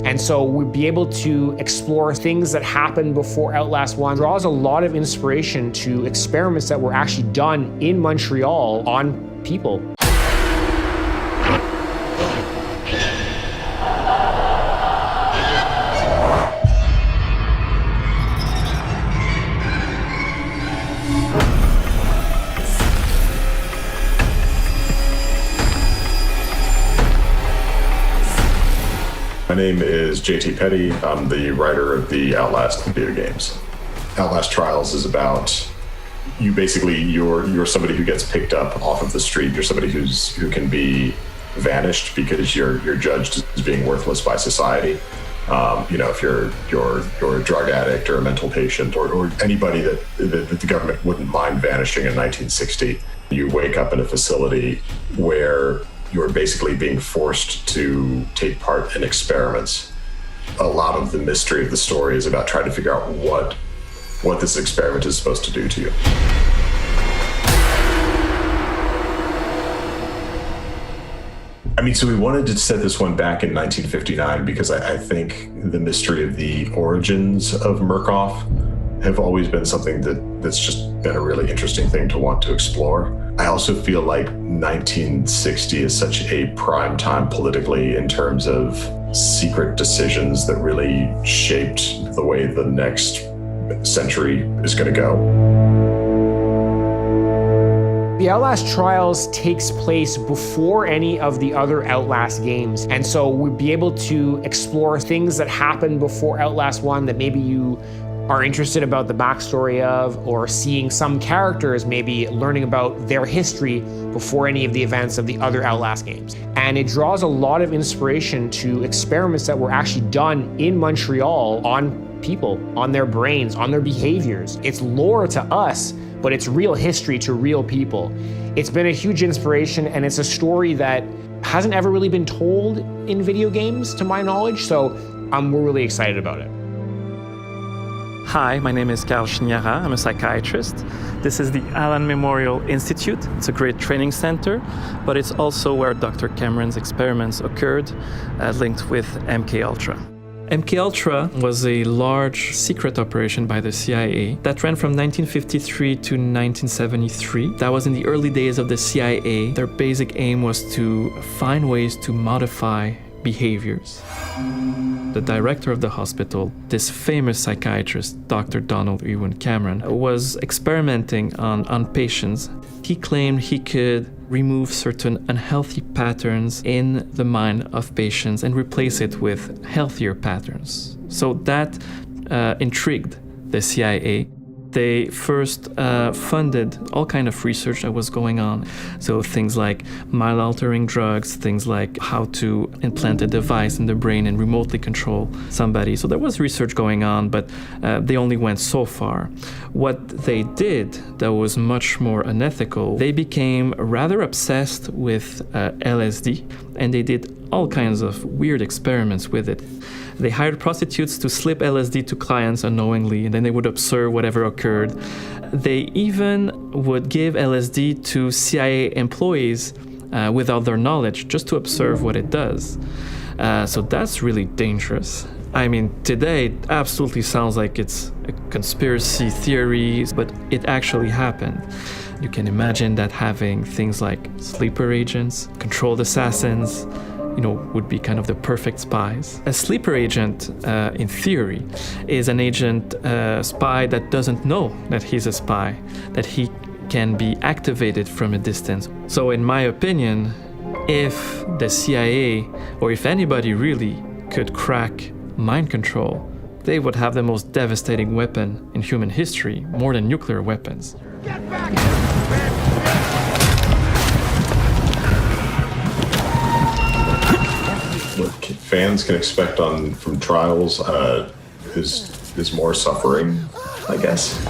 And so we'd be able to explore things that happened before Outlast 1. Draws a lot of inspiration to experiments that were actually done in Montreal on people. My name is JT Petty. I'm the writer of the Outlast video games. Outlast Trials is about you're somebody who gets picked up off of the street. You're somebody who can be vanished because you're judged as being worthless by society. If you're a drug addict or a mental patient or anybody that the government wouldn't mind vanishing in 1960, you wake up in a facility where you're basically being forced to take part in experiments. A lot of the mystery of the story is about trying to figure out what this experiment is supposed to do to you. So we wanted to set this one back in 1959 because I think the mystery of the origins of Murkoff have always been something that's just been a really interesting thing to want to explore. I also feel like 1960 is such a prime time politically in terms of secret decisions that really shaped the way the next century is going to go. The Outlast Trials takes place before any of the other Outlast games, and so we'd be able to explore things that happened before Outlast 1 that maybe you are interested about the backstory of, or seeing some characters, maybe learning about their history before any of the events of the other Outlast games. And it draws a lot of inspiration to experiments that were actually done in Montreal on people, on their brains, on their behaviors. It's lore to us, but it's real history to real people. It's been a huge inspiration, and it's a story that hasn't ever really been told in video games, to my knowledge, so we're really excited about it. Hi, my name is Si냐하의. I'm a psychiatrist. This is the Allen Memorial Institute. It's a great training center, but it's also where Dr. Cameron's experiments occurred, linked with MKultra. MKultra was a large secret operation by the CIA that ran from 1953 to 1973. That was in the early days of the CIA. Their basic aim was to find ways to modify behaviors. The director of the hospital, this famous psychiatrist, Dr. Donald Ewan Cameron, was experimenting on patients. He claimed he could remove certain unhealthy patterns in the mind of patients and replace it with healthier patterns. So that intrigued the CIA. They first funded all kind of research that was going on. So things like mind-altering drugs, things like how to implant a device in the brain and remotely control somebody. So there was research going on, but they only went so far. What they did that was much more unethical, they became rather obsessed with LSD, and they did all kinds of weird experiments with it. They hired prostitutes to slip LSD to clients unknowingly, and then they would observe whatever occurred. They even would give LSD to CIA employees without their knowledge, just to observe what it does. So that's really dangerous. Today it absolutely sounds like it's a conspiracy theory, but it actually happened. You can imagine that having things like sleeper agents, controlled assassins, would be kind of the perfect spies. A sleeper agent, in theory, is an agent spy that doesn't know that he's a spy, that he can be activated from a distance. So in my opinion, if the CIA, or if anybody really could crack mind control, they would have the most devastating weapon in human history, more than nuclear weapons. Get back! What fans can expect from Trials is more suffering, I guess.